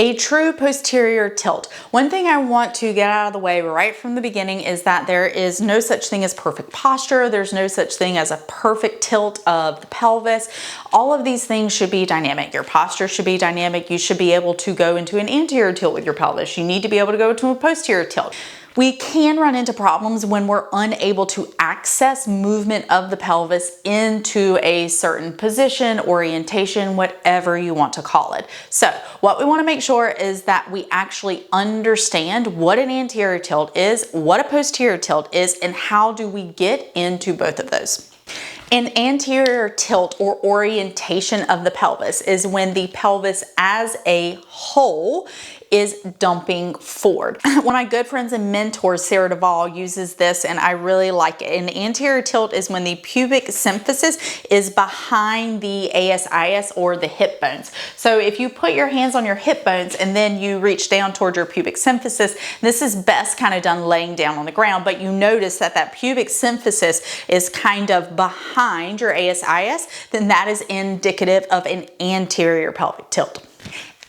A true posterior tilt. One thing I want to get out of the way right from the beginning is that there is no such thing as perfect posture. There's no such thing as a perfect tilt of the pelvis. All of these things should be dynamic. Your posture should be dynamic. You should be able to go into an anterior tilt with your pelvis. You need to be able to go to a posterior tilt. We can run into problems when we're unable to access movement of the pelvis into a certain position, orientation, whatever you want to call it. So what we want to make sure is that we actually understand what an anterior tilt is, what a posterior tilt is, and how do we get into both of those. An anterior tilt or orientation of the pelvis is when the pelvis as a whole is dumping forward. One of my good friends and mentors, Sarah Duvall, uses this and I really like it. An anterior tilt is when the pubic symphysis is behind the ASIS or the hip bones. So if you put your hands on your hip bones and then you reach down towards your pubic symphysis, this is best kind of done laying down on the ground, but you notice that that pubic symphysis is kind of behind your ASIS, then that is indicative of an anterior pelvic tilt.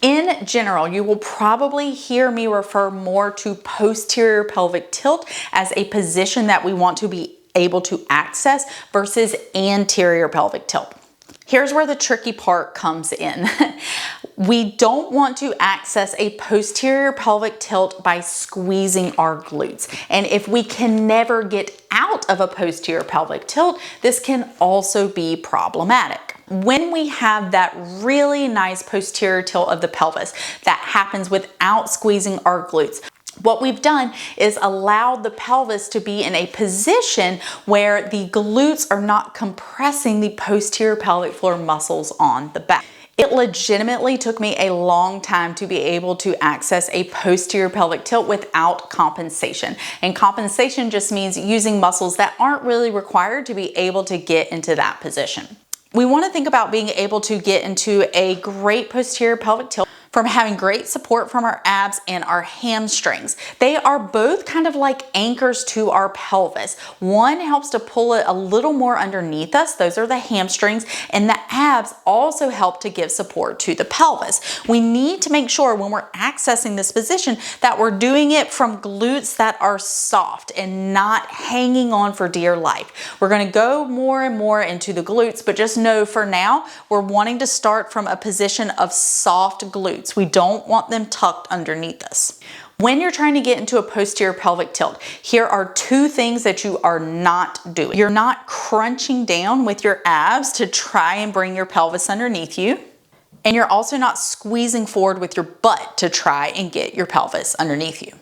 In general, you will probably hear me refer more to posterior pelvic tilt as a position that we want to be able to access versus anterior pelvic tilt. Here's where the tricky part comes in. We don't want to access a posterior pelvic tilt by squeezing our glutes. And if we can never get out of a posterior pelvic tilt, this can also be problematic. When we have that really nice posterior tilt of the pelvis that happens without squeezing our glutes, what we've done is allowed the pelvis to be in a position where the glutes are not compressing the posterior pelvic floor muscles on the back. It legitimately took me a long time to be able to access a posterior pelvic tilt without compensation. And compensation just means using muscles that aren't really required to be able to get into that position. We want to think about being able to get into a great posterior pelvic tilt from having great support from our abs and our hamstrings. They are both kind of like anchors to our pelvis. One helps to pull it a little more underneath us. Those are the hamstrings, and the abs also help to give support to the pelvis. We need to make sure when we're accessing this position that we're doing it from glutes that are soft and not hanging on for dear life. We're going to go more and more into the glutes, but just know for now, we're wanting to start from a position of soft glutes. We don't want them tucked underneath us. When you're trying to get into a posterior pelvic tilt, here are two things that you are not doing. You're not crunching down with your abs to try and bring your pelvis underneath you. And you're also not squeezing forward with your butt to try and get your pelvis underneath you.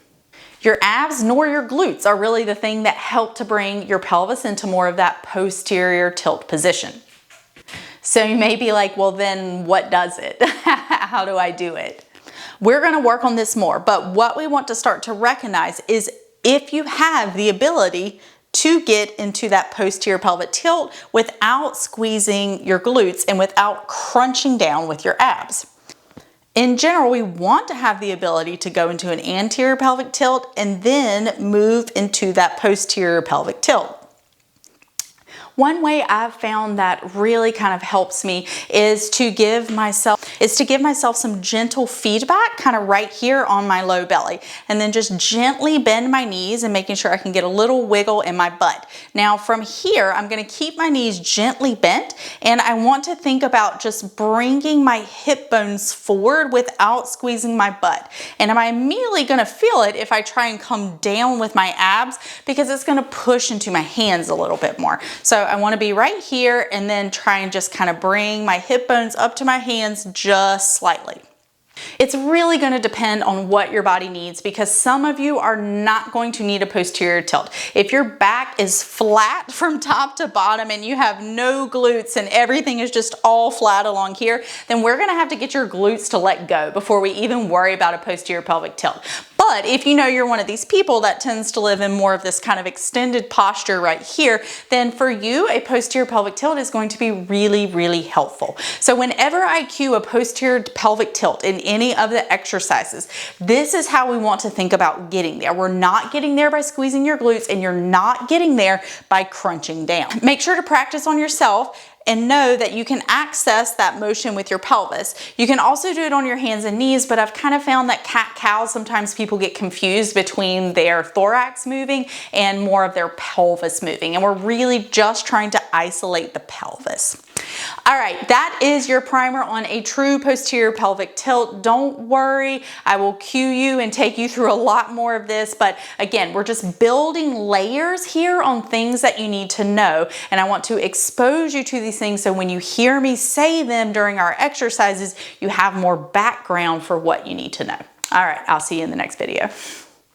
Your abs nor your glutes are really the thing that help to bring your pelvis into more of that posterior tilt position. So you may be like, well, then what does it? How do I do it? We're going to work on this more, but what we want to start to recognize is if you have the ability to get into that posterior pelvic tilt without squeezing your glutes and without crunching down with your abs. In general, we want to have the ability to go into an anterior pelvic tilt and then move into that posterior pelvic tilt. One way I've found that really kind of helps me is to give myself some gentle feedback kind of right here on my low belly, and then just gently bend my knees and making sure I can get a little wiggle in my butt. Now from here, I'm going to keep my knees gently bent, and I want to think about just bringing my hip bones forward without squeezing my butt. And I'm immediately going to feel it if I try and come down with my abs, because it's going to push into my hands a little bit more. So I want to be right here and then try and just kind of bring my hip bones up to my hands just slightly. It's really going to depend on what your body needs, because some of you are not going to need a posterior tilt. If your back is flat from top to bottom and you have no glutes and everything is just all flat along here, then we're going to have to get your glutes to let go before we even worry about a posterior pelvic tilt. But if you know you're one of these people that tends to live in more of this kind of extended posture right here, then for you, a posterior pelvic tilt is going to be really, really helpful. So whenever I cue a posterior pelvic tilt in any of the exercises, this is how we want to think about getting there. We're not getting there by squeezing your glutes, and you're not getting there by crunching down. Make sure to practice on yourself and know that you can access that motion with your pelvis. You can also do it on your hands and knees, but I've kind of found that cat-cow, sometimes people get confused between their thorax moving and more of their pelvis moving, and we're really just trying to isolate the pelvis. All right, that is your primer on a true posterior pelvic tilt. Don't worry, I will cue you and take you through a lot more of this, but again, we're just building layers here on things that you need to know, and I want to expose you to these things so when you hear me say them during our exercises, you have more background for what you need to know. All right, I'll see you in the next video.